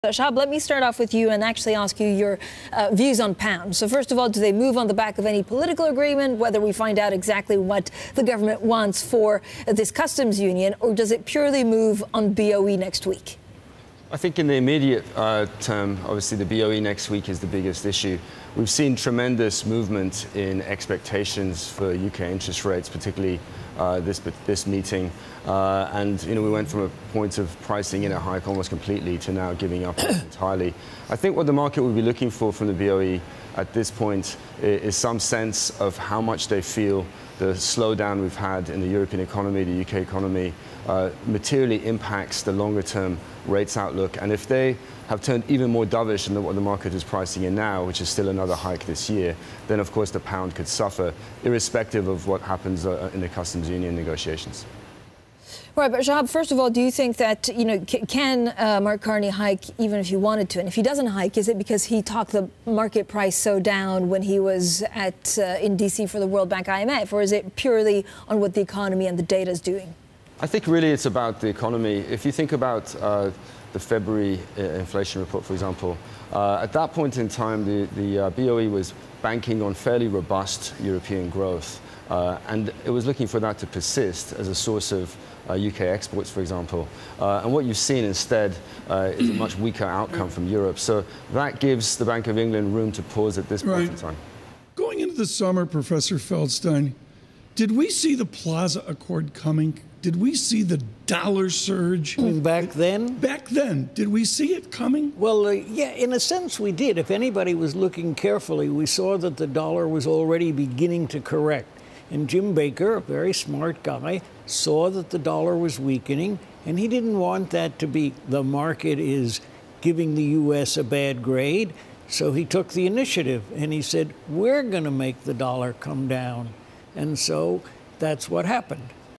Shahab, let me start off with you and actually ask you your views on pounds. So first of all, do they move on the back of any political agreement, whether we find out exactly what the government wants for this customs union, or does it purely move on BOE next week? I think in the immediate term, obviously the BOE next week is the biggest issue. We've seen tremendous movement in expectations for UK interest rates, particularly this meeting. And we went from a point of pricing in a hike almost completely to now giving up entirely. I think what the market will be looking for from the BOE at this point is some sense of how much they feel the slowdown we've had in the European economy, the UK economy, materially impacts the longer-term rates outlook. And if they have turned even more dovish than what the market is pricing in now, which is still another hike this year, then of course the pound could suffer, irrespective of what happens in the customs union negotiations. Right, but Shahab, first of all, do you think that, can Mark Carney hike even if he wanted to? And if he doesn't hike, is it because he talked the market price so down when he was in D.C. for the World Bank IMF? Or is it purely on what the economy and the data is doing? I think really it's about the economy. If you think about the February inflation report, for example, at that point in time, the BOE was banking on fairly robust European growth. And it was looking for that to persist as a source of UK exports, for example. And what you've seen instead is a much weaker outcome from Europe. So that gives the Bank of England room to pause at this point in time. Going into the summer, Professor Feldstein, did we see the Plaza Accord coming? Did we see the dollar surge? Back then? Back then. Did we see it coming? Well, yeah, in a sense we did. If anybody was looking carefully, we saw that the dollar was already beginning to correct. And Jim Baker, a very smart guy, saw that the dollar was weakening, and he didn't want that to be the market is giving the U.S. a bad grade. So he took the initiative, and he said, we're going to make the dollar come down. And so that's what happened.